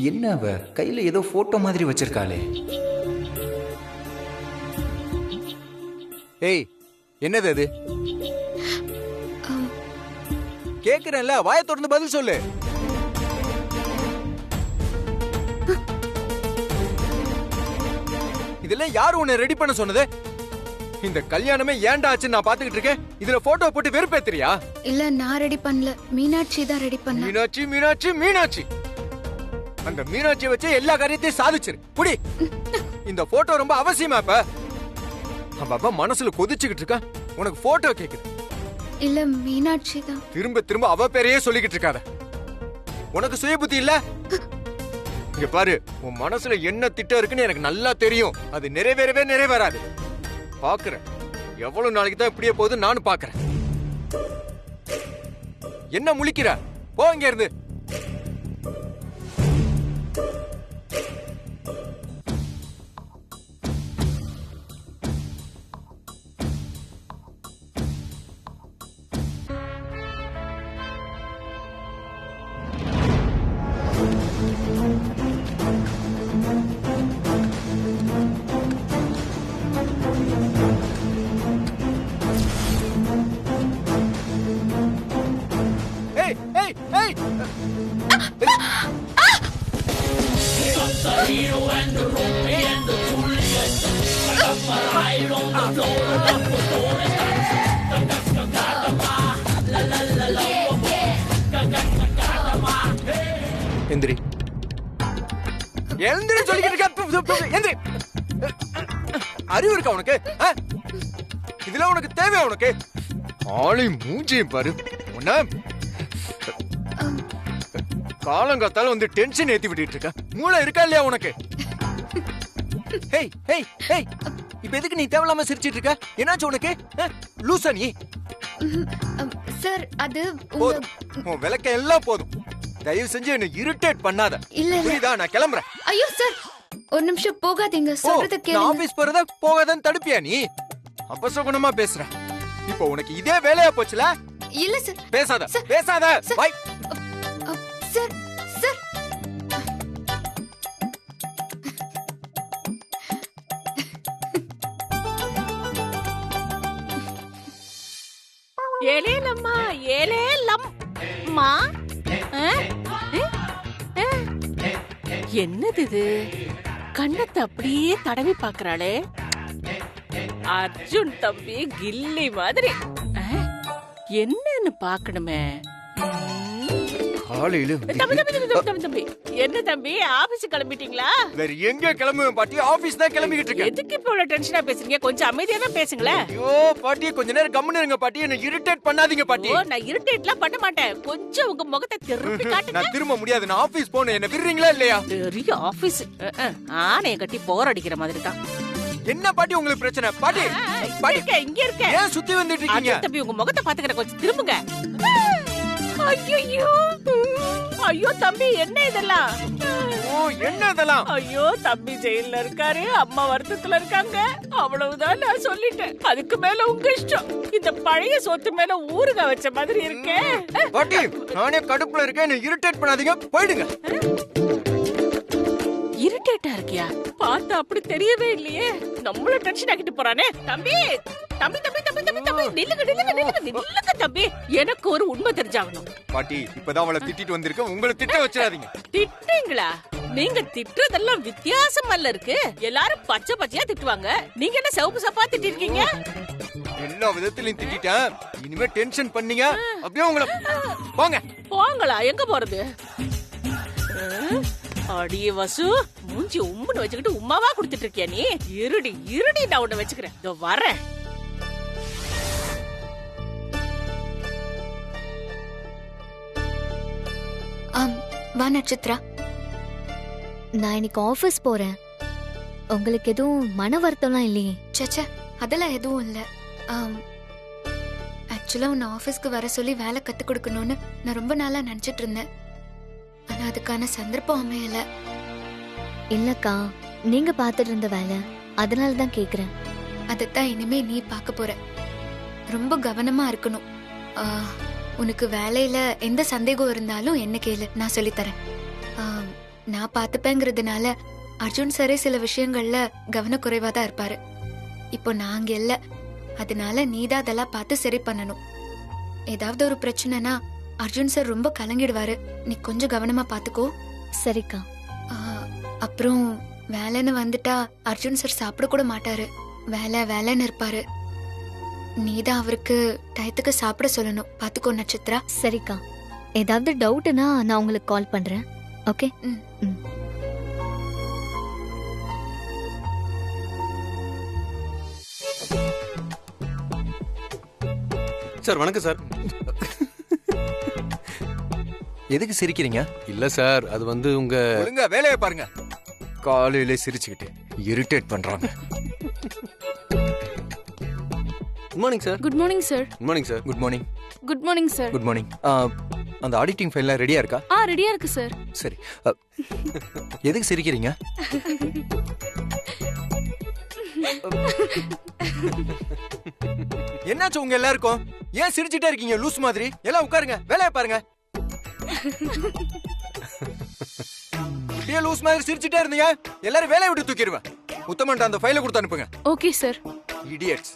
என்ன அவ கையில ஏதோ போட்டோ மாதிரி வச்சிருக்காளே? ஏய், என்னது அது? கேக்குறேன்ல, வாயை திறந்து பதில் சொல்லு. இதெல்லாம் யாரு உன்னை ரெடி பண்ண சொன்னது? இந்த கல்யாணமே ஏன்டா ஆச்சுன்னு நான் பாத்துக்கிட்டு இருக்கேன். இதுல போட்டோ போட்டு வெறுப்பேத்துறியா? இல்ல, நான் ரெடி பண்ணல, மீனாட்சி தான் ரெடி பண்ணா. மீனாட்சி மீனாட்சி மீனாட்சி, அந்த மீனாட்சியை வச்சு எல்லா காரியத்தையும் சாதிச்சிரு. புடி, இந்த போட்டோ ரொம்ப அவசியமா? இப்ப அப்ப மனசுல கொதிச்சுக்கிட்டு இருக்கா, உனக்கு போட்டோ கேக்குது. இல்ல, மீனாட்சி தான். திரும்ப திரும்ப அவ பேரையே சொல்லிக்கிட்டு இருக்காத. உனக்கு சுய புத்தி இல்ல? இங்க பாரு, உன் மனசுல என்ன திட்டம் இருக்குன்னு எனக்கு நல்லா தெரியும். அது நிறைவேறவே நிறைவேறாது. பாக்குறேன் எவ்வளவு நாளைக்கு தான் இப்படியே போகுது நானும் பாக்குறேன். என்ன முழிக்கிற? போ இங்க இருந்து. எந்திரி, எந்திரி சொல்லிக்கிட்டு இருக்க. எந்திரி. அறிவு இருக்கா உனக்கு? இதுல உனக்கு தேவை? உனக்கு ஆளையும் மூஞ்சியும் பாரு. உன்ன காலங்காத்தால வந்து டென்ஷன் ஏத்தி விட்டுட்டு இருக்க. மூளை இருக்கா இல்லையா உனக்கு? ஹேய் ஹேய் ஹேய், இப்ப எதுக்கு நீ தேவையில்லாம சிரிச்சிட்டு இருக்க? என்னாச்சு உனக்கு? லூசா நீ? சார், அது போதும், உன் விளக்க எல்லாம் போதும். தயவு செஞ்சு என்ன இரிட்டேட் பண்ணாத. இல்ல, புரியுதா? நான் கிளம்புறேன். ஐயோ சார், ஒரு நிமிஷம் போகாதீங்க, சொல்றத கேளுங்க. ஆபீஸ் போறத போகாதன்னு தடுப்பியா நீ? அபசகுணமா பேசுற. இப்போ உனக்கு இதே வேலையா போச்சுல? இல்ல சார். பேசாத பேசாத. பை. சார் சார், ஏலேலம்மா ஏலேலம்மா. என்னது இது? கண்ணத்தை அப்படியே தடவி பாக்குறாளே. அர்ஜுன் தம்பி கில்லி மாதிரி. என்னன்னு பாக்கணுமே. காலையில தம்பி, என்ன தம்பி, ஆபீஸ் கிளம்பிட்டீங்களா? வேற எங்க கிளம்புவேன் பாட்டி? ஆபீஸ் தான் கிளம்பிக்கிட்டு இருக்கேன். எதுக்கு இப்ப இவ்வளவு டென்ஷனா பேசுறீங்க? கொஞ்சம் அமைதியா தான் பேசுங்களேன். ஐயோ பாட்டி, கொஞ்ச நேரம் கம்முன்னு இருங்க பாட்டி. என்ன இரிட்டேட் பண்ணாதீங்க பாட்டி. ஓ, நான் இரிட்டேட்லாம் பண்ண மாட்டேன். கொஞ்சம் உங்க முகத்தை திருப்பி காட்டுங்க. நான் திரும்ப முடியாது. நான் ஆபீஸ் போகணும். என்ன விடுறீங்களா இல்லையா? பெரிய ஆபீஸ் ஆனைய கட்டி போர் அடிக்கிற மாதிரி தான். என்ன பாட்டி உங்களுக்கு பிரச்சனை? பாட்டி பாட்டி, இங்க இருக்க. ஏன் சுத்தி வந்துட்டு இருக்கீங்க? அஜய் தம்பி, உங்க முகத்தை பாத்துக்கிற, கொஞ்சம் திரும்புங்க. ஐயோ ஐயோ தம்பி, என்ன இதெல்லாம்? ஓ, என்ன இதெல்லாம்? ஐயோ தம்பி ஜெயில்ல இருக்காரு, அம்மா வருத்தத்துல இருக்காங்க. அவ்வளவுதான் நான் சொல்லிட்டேன். அதுக்கு மேல உங்க இஷ்டம். இந்த பழைய சொத்து மேல ஊறுகாய் வச்ச மாதிரி இருக்கே. பாட்டி, நானே கடுப்புல இருக்கேன். என்ன இரிட்டேட் பண்ணாதீங்க, போயிடுங்க. இரிட்டேட்டா இருக்கியா? பார்த்தா அப்படி தெரியவே இல்லையே. நம்மள டென்ஷன் ஆக்கிட்டு போறானே. தம்பி தம்பி தம்பி தம்பி தம்பி தம்பி, நில்லுங்க நில்லுங்க நில்லுங்க நில்லுங்க தம்பி. எனக்கு ஒரு உண்மை தெரிஞ்சாகணும். பாட்டி, இப்பதான் அவளை திட்டிட்டு வந்திருக்கேன். உங்களை திட்ட வச்சிடாதீங்க. திட்டுங்களா? நீங்க திட்டுறதெல்லாம் வித்தியாசமல்ல இருக்கு. எல்லாரும் பச்சை பச்சையா திட்டுவாங்க. நீங்க என்ன சிவப்பு சப்பா திட்டிருக்கீங்க? எல்லா விதத்திலையும் திட்டிட்டேன். இனிமே டென்ஷன் பண்ணீங்க அப்படியே உங்களை போங்க. போங்களா? எங்க போறது? அடியே வசு, மூஞ்சி உம்முன்னு வச்சுக்கிட்டு உமாவா குடுத்துட்டு இருக்கியா நீ? இருடி இருடி, நான் உன்னை வச்சுக்கிறேன். இதோ வரேன். வா நட்சத்திரா. நான் இன்னைக்கு ஆபீஸ் போறேன். உங்களுக்கு எதுவும் மன வருத்தம்லாம் இல்லையே? சச்சா, அதெல்லாம் எதுவும் இல்ல. ஆக்சுவலா உன்னை ஆபீஸ்க்கு வர சொல்லி வேலை கத்து கொடுக்கணும்னு நான் ரொம்ப நாளா நினைச்சிட்டு இருந்தேன். ஆனா அதுக்கான சந்தர்ப்பம் அமையல. இல்லக்கா, நீங்க பாத்துட்டு இருந்த வேலை, அதனாலதான் கேக்குறேன். அதைத்தான் இனிமே நீ பார்க்க போற. ரொம்ப கவனமா இருக்கணும். உனக்கு வேலையில எந்த சந்தேகம் இருந்தாலும் என்ன கேளு, நான் சொல்லித்தரேன். நான் பார்த்துப்பேங்கிறதுனால அர்ஜுன் சாரே சில விஷயங்கள்ல கவனக்குறைவா தான் இருப்பாரு. இப்போ நாங்க இல்ல, அதனால நீதான் அதெல்லாம் பார்த்து சரி பண்ணணும். ஏதாவது ஒரு பிரச்சனைனா அர்ஜுன் சார் ரொம்ப கலங்கிடுவாரு. நீ கொஞ்சம் கவனமா பாத்துக்கோ. சரிக்கா. ஆ, அப்புறம் வேலைன்னு வந்துட்டா அர்ஜுன் சார் சாப்பிட கூட மாட்டாரு. வேலை வேலைன்னு இருப்பாரு. நீதான் அவருக்கு டயத்துக்கு சாப்பிட சொல்லணும். பாத்துக்கோ நட்சத்திரா. சரிக்கா. ஏதாவது டவுட்னா நான் உங்களுக்கு கால் பண்றேன். ஓகே. ம். ம். சார் வணக்கம் சார். எதுக்கு சிரிக்கிறீங்க? இல்ல சார், அது வந்து உங்க ஒழுங்கா வேலையை பாருங்க. காலையில சிரிச்சுக்கிட்டு இரிட்டேட் பண்றாங்க. Good morning sir. Good morning sir. Good morning sir. Good morning. Good morning sir. Good morning. அந்த ஆடிட்டிங் ஃபைல்லாம் ரெடியா இருக்கா? ரெடியா இருக்கு சார். சரி. எதுக்கு சிரிக்கிறீங்க? என்னாச்சு உங்க எல்லாருக்கும்? ஏன் சிரிச்சுட்டே இருக்கீங்க லூஸ் மாதிரி? எல்லாம் உட்காருங்க, வேலையை பாருங்க. லூஸ் மாதிரி சிரிச்சுட்டே இருந்தீங்க, எல்லாரும் வேலையை விட்டு தூக்கிடுவேன். உத்தமன்ட்ட அந்த ஃபைலை கொடுத்து அனுப்புங்க. Okay sir. Idiots.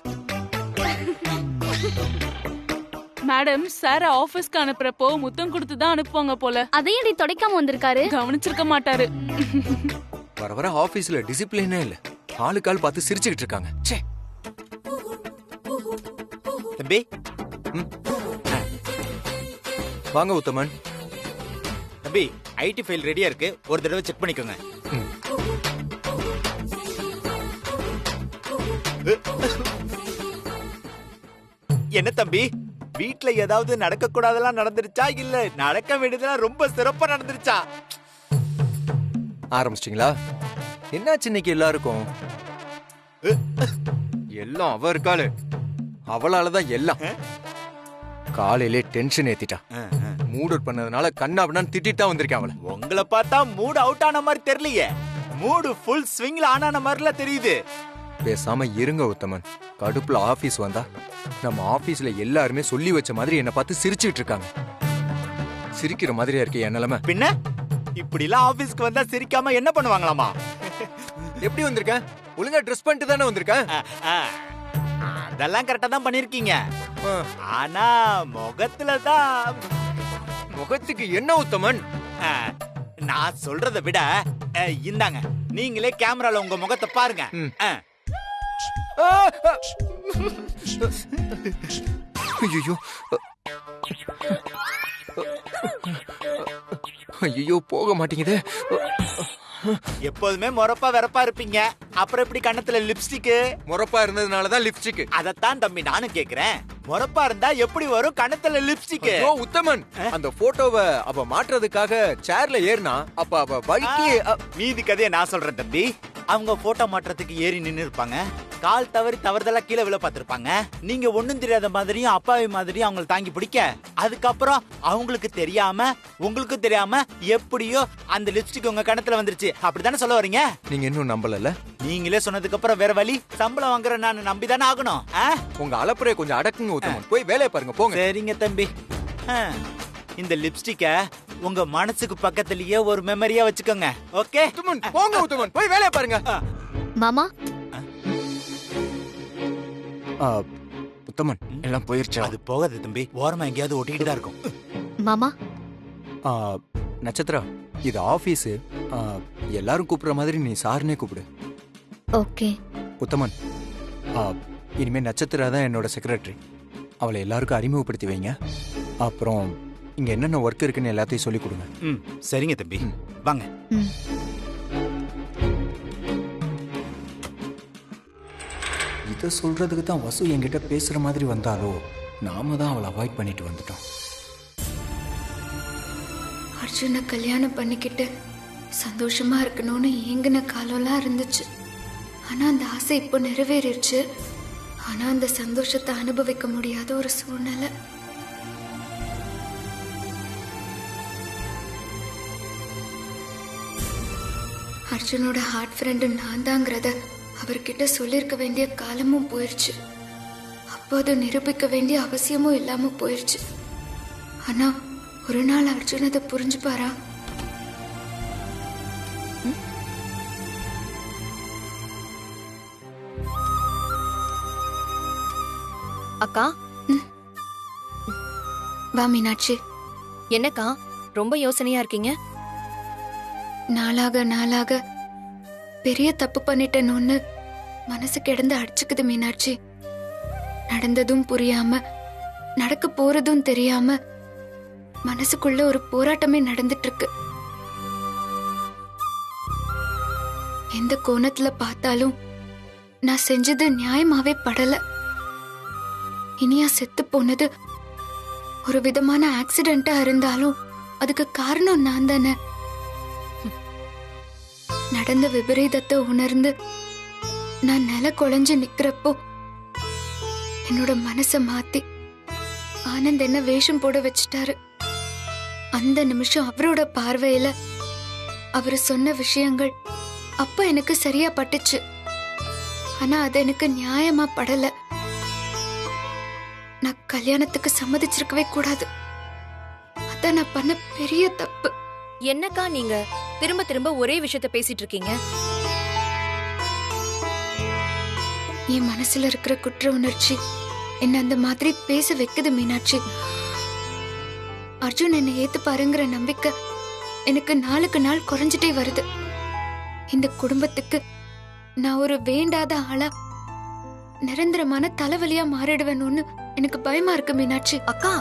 Madam, sir ஆபீஸ்க்கு அனுப்புறப்போ முத்தம் கொடுத்து தான் அனுப்புவாங்க போல. அதையும் நீ தொடைக்காம வந்திருக்காரு. கவனிச்சிருக்க மாட்டாரு. வர வர ஆபீஸ்ல டிசிப்ளினே இல்ல. ஆளுக்கால் பார்த்து சிரிச்சுக்கிட்டு இருக்காங்க. ச்சே. தம்பி, வாங்க உத்தமன். தம்பி, ஐடி ஃபைல் ரெடியா இருக்கு, ஒரு தடவை செக் பண்ணிக்கோங்க. என்ன தம்பி, வீட்ல ஏதாவது நடக்க கூடாதெல்லாம் நடந்துருச்சா, இல்ல நடக்க வேண்டியதெல்லாம் ரொம்ப சிறப்பா நடந்துருச்சா? ஆரம்பிச்சிட்டீங்களா? என்னாச்சு இன்னைக்கு எல்லாருக்கும்? எல்லாம் அவ இருக்காளு, அவளாலதான் எல்லாம். காலையிலே டென்ஷன் ஏத்திட்டா. மூட் அவுட் பண்ணதுனால கண்ணாபண்ணான்னு திட்டிட்டு தான் வந்திருக்கேன் அவளை. உங்களை பார்த்தா மூடு அவுட் ஆன மாதிரி தெரியலையே, மூடு ஃபுல் ஸ்விங்ல ஆன் ஆன மாதிரிலாம் தெரியுது. பேசாம இருங்க உத்தமன். கடுப்புல ஆபீஸ் வந்தா நம்ம ஆபீஸ்ல எல்லாருமே சொல்லி வச்ச மாதிரி என்ன பார்த்து சிரிச்சுட்டு இருக்காங்க. சிரிக்கிற மாதிரியா இருக்கு என் நிலைமை. பின்ன இப்படி எல்லாம் ஆபீஸ்க்கு வந்தா சிரிக்காம என்ன பண்ணுவாங்களாமா? எப்படி வந்திருக்கேன்? ஒழுங்கா ட்ரெஸ் பண்ணிட்டு தானே வந்திருக்கேன். அதெல்லாம் கரெக்டா தான் பண்ணிருக்கீங்க. ஆ, ஆனா முகத்துல தான். முகத்துக்கு என்ன உத்தமன்? நான் சொல்றத விட இந்தாங்க, நீங்களே கேமரால உங்க முகத்தை பாருங்க. ம். ஆ. ஐயோ ஐயோ, போக மாட்டேங்குது. எப்போதுமே முறப்பா வெறப்பா இருப்பீங்க, அப்புறம் எப்படி கண்ணத்துல லிப்ஸ்டிக்? முறப்பா இருந்ததுனாலதான் லிப்ஸ்டிக். அதத்தான் தம்பி நானும் கேக்குறேன். முறப்பா இருந்தா எப்படி வரும் கண்ணத்துல லிப்ஸ்டிக்? ஐயோ உத்தமன், அந்த போட்டோவை அவ மாற்றுறதுக்காக சேர்ல ஏறினா அப்ப அவ வழுக்கி. மீதி கதையை நான் சொல்றேன் தம்பி. அவங்க போட்டோ மாற்றத்துக்கு ஏறி நின்னு இருப்பாங்க, கால் தவறி தவறுதலா கீழே விழ பார்த்திருப்பாங்க. நீங்க ஒண்ணும் தெரியாத மாதிரியும் அப்பாவி மாதிரியும் அவங்களை தாங்கி பிடிக்க, அதுக்கப்புறம் அவங்களுக்கு தெரியாம உங்களுக்கு தெரியாம எப்படியோ அந்த லிப்ஸ்டிக் உங்க கணத்துல வந்துருச்சு. அப்படித்தானே சொல்ல வரீங்க? நீங்க இன்னும் நம்பல. நீங்களே சொன்னதுக்கு அப்புறம் வேற வழி? சம்பளம் வாங்குற நான் நம்பிதானே ஆகணும். உங்க அலப்புறைய கொஞ்சம் அடக்குங்க உத்தமன். போய் வேலையை பாருங்க, போங்க. சரிங்க தம்பி. இந்த லிப்ஸ்டிக்க உங்க மனசுக்கு பக்கத்துலயே ஒரு மெமரியா வச்சுக்கோங்க. ஓகே உத்தமன், போங்க உத்தமன், போய் வேலையை பாருங்க. மாமா, உத்தமன் எல்லாம் போயிருச்சா? அது போகாது தம்பி, ஓரமா எங்கேயாவது ஒட்டிக்கிட்டு தான் இருக்கும். மாமா. நட்சத்திரா, இது ஆபீஸ். எல்லாரும் கூப்பிடுற மாதிரி நீ சாருனே கூப்பிடு. ஓகே. உத்தமன், இனிமே நட்சத்திரா தான் என்னோட செக்ரட்டரி. அவளை எல்லாருக்கும் அறிமுகப்படுத்தி வைங்க. அப்புறம் இங்க என்னென்ன ஒர்க் இருக்குன்னு எல்லாத்தையும் சொல்லி கொடுங்க. சரிங்க தம்பி, வாங்க. இதை சொல்றதுக்கு தான் வசு என்கிட்ட பேசுற மாதிரி வந்தாலோ, நாம தான் அவளை அவாய்ட் பண்ணிட்டு வந்துட்டோம். அர்ஜுனை கல்யாணம் பண்ணிக்கிட்டு சந்தோஷமா இருக்கணும்னு ஏங்கின காலம்லாம் இருந்துச்சு. ஆனா அந்த ஆசை இப்போ நிறைவேறிடுச்சு. ஆனா அந்த சந்தோஷத்தை அனுபவிக்க முடியாத ஒரு சூழ்நிலை. அர்ஜுனோட ஹார்ட் ஃப்ரெண்டு நான் தாங்கிறத அவர்கிட்ட சொல்லியிருக்க வேண்டிய காலமும் போயிடுச்சு. அப்போ அதை நிரூபிக்க வேண்டிய அவசியமும் இல்லாம போயிடுச்சு. ஆனா ஒரு நாள் அர்ஜுன் அதை புரிஞ்சுப்பாரா? அக்கா வா மீனாட்சி. என்னக்கா ரொம்ப யோசனையா இருக்கீங்க? நாளாக நாளாக பெரிய தப்பு பண்ணிட்டேன்னு மனசு கிடந்து அடிச்சுக்குது மீனாட்சி. நடந்ததும் புரியாம நடக்க போறதும் தெரியாம மனசுக்குள்ள ஒரு போராட்டமே நடந்துட்டு இருக்கு. எந்த கோணத்துல பார்த்தாலும் நான் செஞ்சது நியாயமாவே படல. இனியா செத்து போனது ஒரு விதமான ஆக்சிடென்டா இருந்தாலும் அதுக்கு காரணம் நான் தானே. நடந்த விபரீதத்தை உணர்ந்து நான் நில குழஞ்சு நிக்கிறப்போ என்னோட மனச மாத்தி ஆனந்த் என்ன வேஷம் போட வச்சிட்டாரு. அந்த நிமிஷம் அவரோட பார்வையில அவரு சொன்ன விஷயங்கள் அப்ப எனக்கு சரியா பட்டுச்சு. ஆனா அது எனக்கு நியாயமா படல. நான் கல்யாணத்துக்கு சம்மதிச்சிருக்கவே கூடாது. அதான் நான் பண்ண பெரிய தப்பு. என்னக்கா நீங்க திரும்ப திரும்ப ஒரே விஷயத்த பேசிட்டு இருக்கீங்க? என் மனசுல இருக்கிற குற்ற உணர்ச்சி என்ன அந்த மாதிரி பேச வைக்குது மீனாட்சி. அர்ஜுன் என்னை ஏத்துப்பாருங்கிற நம்பிக்கை எனக்கு நாளுக்கு நாள் குறைஞ்சிட்டே வருது. இந்த குடும்பத்துக்கு நான் ஒரு வேண்டாத ஆளா நிரந்தரமான தலைவலியா மாறிடுவேன்னு எனக்கு பயமா இருக்கு மீனாட்சி. அக்கா,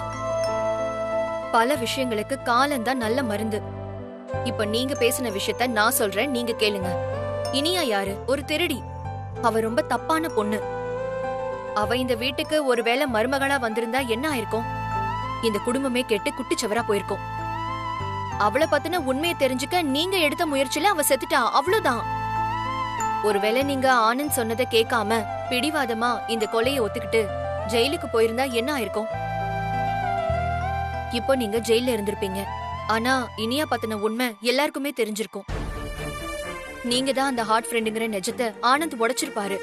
பல விஷயங்களுக்கு காலம்தான் நல்ல மருந்து. இப்ப நீங்க பேசின விஷயத்த நான் சொல்றேன், நீங்க கேளுங்க. இனியா யாரு? ஒரு திருடி. அவ ரொம்ப தப்பான பொண்ணு. அவ இந்த வீட்டுக்கு ஒருவேளை மருமகளா வந்திருந்தா என்ன ஆயிருக்கும்? இந்த குடும்பமே கெட்டு குட்டிச்சவரா போயிருக்கும். அவளை பத்தின உண்மையை தெரிஞ்சுக்க நீங்க எடுத்த முயற்சியில அவ செத்துட்டா, அவ்வளவுதான். ஒருவேளை நீங்க ஆனந்த் சொன்னதை கேட்காம பிடிவாதமா இந்த கொலையை ஒத்துக்கிட்டு ஜெயிலுக்கு போயிருந்தா என்ன ஆயிருக்கும்? இப்போ நீங்க ஜெயில இருந்திருப்பீங்க. ஆனா இனியா பத்தின உண்மை எல்லாருக்குமே தெரிஞ்சிருக்கும். நீங்க தான் அந்த ஹார்ட் ஃப்ரெண்டுங்கிற நிஜத்தை ஆனந்த் உடைச்சிருப்பாரு.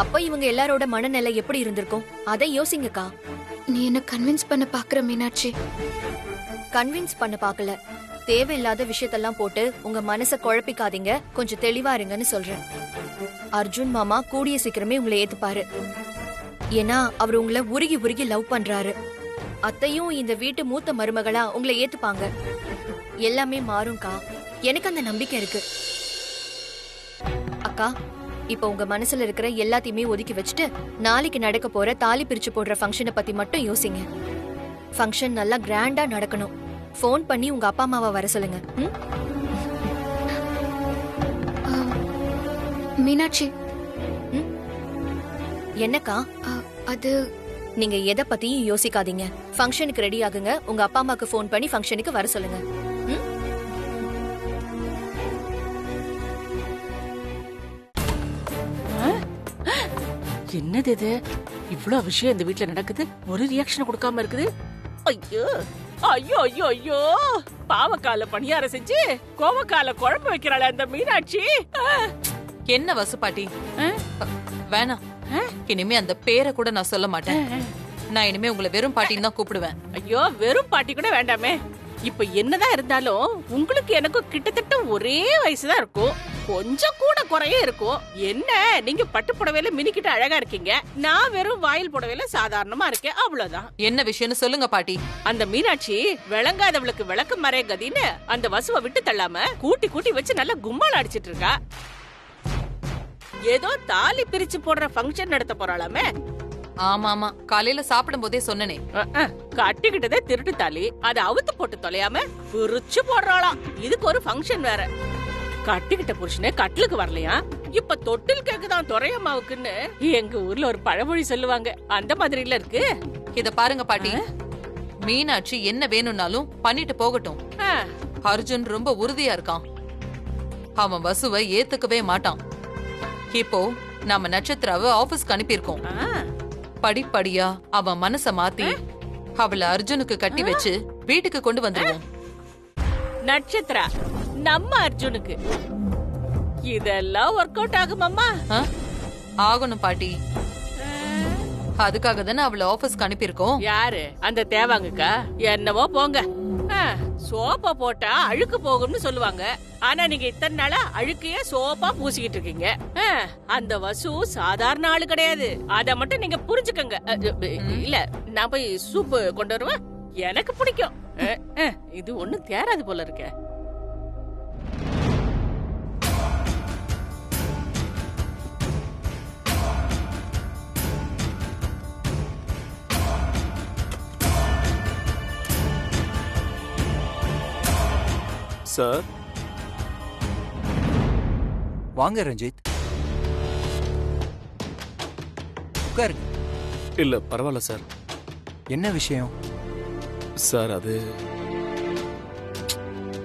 அப்ப இவங்க எல்லாரோட மனநிலை எப்படி இருந்திருக்கும்? அதை யோசிங்கக்கா. நீ என்ன கன்வின்ஸ் பண்ண பாக்குற மீனாட்சி? கன்வின்ஸ் பண்ண பாக்கல, தேவையில்லாத விஷயத்தெல்லாம் போட்டு உங்க மனச குழப்பிக்காதீங்க, கொஞ்சம் தெளிவா இருங்கன்னு சொல்றேன். அர்ஜுன் மாமா கூடிய சீக்கிரமே உங்களை ஏத்துப்பாரு. ஏன்னா அவர் உங்களை உருகி உருகி லவ் பண்றாரு. அத்தையும் இந்த வீட்டு மூத்த மருமகளா உங்களை ஏத்துப்பாங்க. எல்லாமே மாறும்க்கா, எனக்கு அந்த நம்பிக்கை இருக்கு. அக்கா, இப்ப உங்க மனசுல இருக்கிற எல்லாத்தையுமே ஒதுக்கி வச்சுட்டு நாளைக்கு நடக்க போற தாலி பிரிச்சு போடுற ஃபங்க்ஷனை பத்தி மட்டும் யோசிங்க. ஃபங்க்ஷன் நல்லா கிராண்டா நடக்கணும். ஃபோன் பண்ணி உங்க அப்பா அம்மாவை வர சொல்லுங்க. மீனாட்சி. என்னக்கா? அது நீங்க எதை பத்தியும் யோசிக்காதீங்க. ஃபங்க்ஷனுக்கு ரெடி ஆகுங்க. உங்க அப்பா அம்மாக்கு ஃபோன் பண்ணி ஃபங்க்ஷனுக்கு வர சொல்லுங்க. என்னது இது? இவ்ளோ விஷயம் இந்த வீட்ல நடக்குது, ஒரு ரியாக்ஷன் கொடுக்காம இருக்குது. ஐயோ ஐயோ ஐயோ ஐயோ, பாவக்கால பணியாரம் செஞ்சு கோவக்கால குழம்பு வைக்கிறாளே அந்த மீனாட்சி. என்ன வசுபாட்டி, வேணாம். இனிமே அந்த பேரை கூட நான் சொல்ல மாட்டேன். நான் இனிமே உங்களை வெறும் பாட்டின்னு தான் கூப்பிடுவேன். ஐயோ, வெறும் பாட்டி கூட வேண்டாமே. இப்ப என்னதான் இருந்தாலும் உங்களுக்கு எனக்கும் கிட்டத்தட்ட ஒரே வயசுதான் இருக்கும். கொஞ்சம் கூட குறையே இருக்கும். என்ன நீங்க பட்டு புடவையில மினிக்கிட்டு அழகா இருக்கீங்க, நான் வெறும் வாயில் புடவையில சாதாரணமா இருக்கேன், அவ்வளவுதான். என்ன விஷயம்னு சொல்லுங்க பாட்டி. அந்த மீனாட்சி விளங்காதவளுக்கு விளக்கு மறைய கதின்னு அந்த வசுவை விட்டு தள்ளாம கூட்டி கூட்டி வச்சு நல்லா கும்மால அடிச்சிட்டு இருக்கா. ஏதோ தாலி பிரிச்சு போடுற ஃபங்க்ஷன் நடத்த போறாளாமே. ஆமா ஆமா, காலையில சாப்பிடும் போதே சொன்னனே. கட்டிக்கிட்டதே திருட்டு தாலி, அதை அவுத்து போட்டு தொலையாம பிரிச்சு போடுறாளாம். இதுக்கு ஒரு ஃபங்க்ஷன் வேற. கட்டிக்கிட்ட புருஷனே கட்டிலுக்கு வரலையா, இப்ப தொட்டில் கேக்குதான் துரையம்மாவுக்குன்னு எங்க ஊர்ல ஒரு பழமொழி சொல்லுவாங்க. அந்த மாதிரி இல்ல இருக்கு. இத பாருங்க பாட்டி, மீனாட்சி என்ன வேணும்னாலும் பண்ணிட்டு போகட்டும். அர்ஜுன் ரொம்ப உறுதியா இருக்கான். அவன் வசுவை ஏத்துக்கவே மாட்டான். இப்போ நாம நட்சத்திராவை ஆபீஸ்க்கு அனுப்பியிருக்கோம். படிப்படியா அவன் மனச மாத்தி அவளை அர்ஜுனுக்கு கட்டி வச்சு வீட்டுக்கு கொண்டு வந்துருவோம். நட்சத்திரா நம்ம அர்ஜுனுக்கு இதெல்லாம் ஒர்க் அவுட் ஆகுமாமா? ஆகணும் பாட்டி. அதுக்காக தானே அவளை ஆபீஸ்க்கு அனுப்பியிருக்கோம். யாரு அந்த தேவாங்கக்கா? என்னவோ போங்க. சோப்பா போட்டா அழுக்கு போகும்னு சொல்லுவாங்க. ஆனா நீங்க இத்தனை நாளா அழுக்கையே சோப்பா பூசிக்கிட்டு இருக்கீங்க. அந்த வசு சாதாரண ஆளு கிடையாது. அத மட்டும் நீங்க புரிஞ்சுக்கங்க. இல்ல நான் போய் சூப்பு கொண்டு வருவேன். எனக்கு பிடிக்கும். இது ஒண்ணும் தேராது போல இருக்க. சார் வாங்க ரஞ்சித், உட்காருங்க. இல்ல பரவாயில்ல சார். என்ன விஷயம்? சார் அது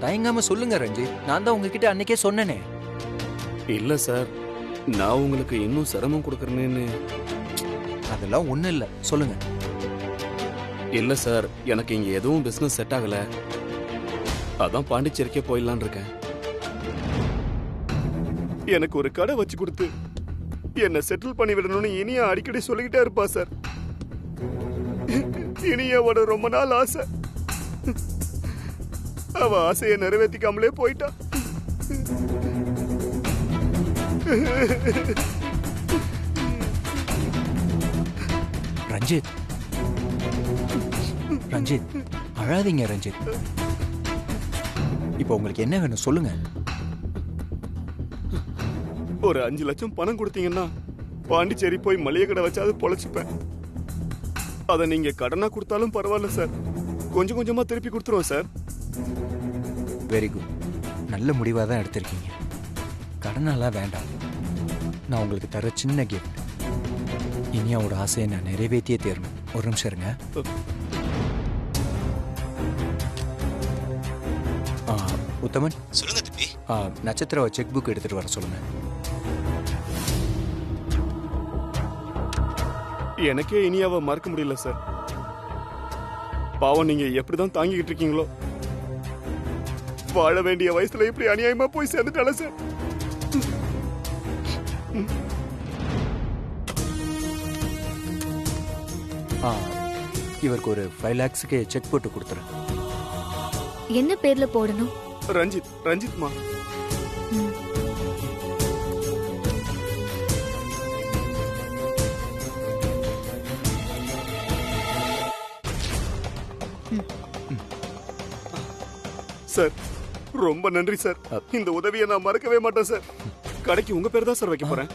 தயங்காம சொல்லுங்க ரஞ்சித். நான் தான் உங்ககிட்ட அன்னைக்கே சொன்னேனே. இல்ல சார், நான் உங்களுக்கு இன்னும் சிரமம் கொடுக்கறேன்னு. அதெல்லாம் ஒண்ணும் இல்ல, சொல்லுங்க. இல்ல சார், எனக்கு இங்க எதுவும் பிசினஸ் செட் ஆகல. அதான் பாண்டிச்சேரிக்கே போயிடலான் இருக்கேன். எனக்கு ஒரு கடை வச்சு கொடுத்து என்ன செட்டில் பண்ணி விடணும்னு இனியா அடிக்கடி சொல்லிக்கிட்டே இருப்பா சார். இனியாவோட ரொம்ப நாள் ஆசை. அவ ஆசையை நிறைவேற்றிக்காமலே போயிட்டா. ரஞ்சித், ரஞ்சித் அழாதீங்க ரஞ்சித். இப்போ உங்களுக்கு என்ன வேணும் சொல்லுங்க. ஒரு 5 லட்சம் பணம் கொடுத்தீங்கன்னா பாண்டிச்சேரி போய் மளிகை கடை வச்சாவது பொழைச்சுப்பேன். அதை நீங்க கடனா கொடுத்தாலும் பரவாயில்ல சார். கொஞ்சம் கொஞ்சமா திருப்பி கொடுத்துருவோம் சார். வெரி குட், நல்ல முடிவாக தான் எடுத்திருக்கீங்க. கடனாலாம் வேண்டாம். நான் உங்களுக்கு தர சின்ன கிஃப்ட். இனியாவோட ஆசையை நான் நிறைவேற்றியே தேரணும். ஒரு நிமிஷம் இருங்க. உத்தமன், சொல்லுங்க தம்பி. நட்சத்திர செக் புக் எடுத்துட்டு வர சொல்லுங்க. எனக்கே இனியாவை மறக்க முடியல சார். பாவம், நீங்க எப்படிதான் தாங்கிக்கிட்டு இருக்கீங்களோ. வாழ வேண்டிய வயசுல இப்படி அநியாயமா போய் சேர்ந்துட்டால சார். இவருக்கு ஒரு 5 lakhsக்கு செக் போட்டு கொடுத்துறேன். என்ன பேர்ல போடணும்? ரஞ்சித். ரஞ்சித்மா. சார் ரொம்ப நன்றி சார். இந்த உதவியை நான் மறக்கவே மாட்டேன் சார். கடைக்கு உங்க பேர் தான் சார் வைக்க போறேன்.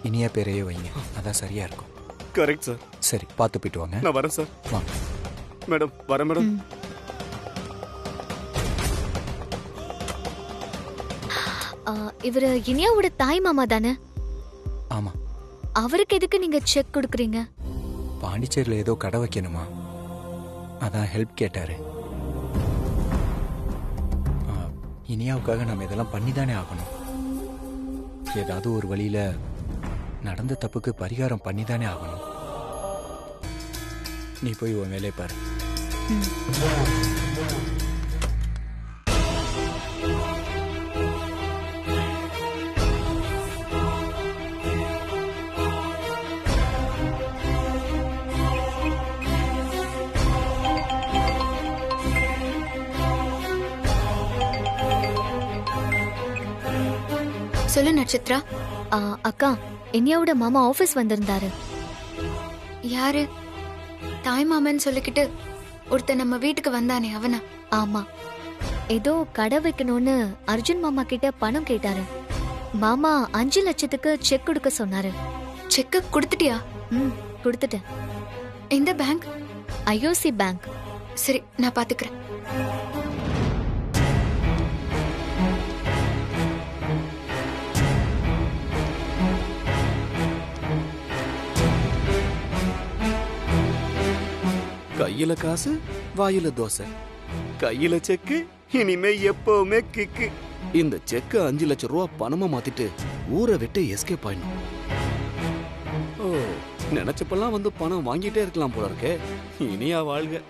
இனியா பேரையே வைங்க, அதான் சரியா இருக்கும். Correct sir. சரி, பார்த்து போயிட்டு வாங்க. நான் வரேன் சார். வாங்க மேடம். வரேன் மேடம். இவரு இனியாவோட தாய் மாமா தானே? ஆமா. அவருக்கு எதுக்கு நீங்க செக் கொடுக்குறீங்க? பாண்டிச்சேரியில் ஏதோ கடை வைக்கணுமா, அதான் ஹெல்ப் கேட்டாரு. இனியாவுக்காக நம்ம இதெல்லாம் பண்ணி தானே ஆகணும். ஏதாவது ஒரு வழியில நடந்த தப்புக்கு பரிகாரம் பண்ணி தானே ஆகணும். நீ போய் உன் வேலையை பாரு. சொல்லு நட்சத்திரா. அக்கா, இனியாவோட மாமா ஆபீஸ் வந்திருந்தாரு. யாரு? தாய் மாமன் சொல்லிக்கிட்டு ஒருத்தன் நம்ம வீட்டுக்கு வந்தானே, அவனா? ஆமா, ஏதோ கடை வைக்கணும்னு அர்ஜுன் மாமா கிட்ட பணம் கேட்டாரு. மாமா 5 லட்சத்துக்கு செக் கொடுக்க சொன்னாரு. செக் கொடுத்துட்டியா? கொடுத்துட்டேன். எந்த பேங்க்? IOC bank. சரி, நான் பாத்துக்கிறேன். கையில காசு, வாயில தோசை. கையில செக்கு, இனிமே எப்பவுமே கிக்கு. இந்த செக்கு 5 லட்சம் ரூபா பணமா மாத்திட்டு ஊரை விட்டு எஸ்கேப் ஆயிடணும். ஓ, நினைச்சப்பெல்லாம் வந்து பணம் வாங்கிட்டே இருக்கலாம் போல இருக்கே. இனியா வாழ்க.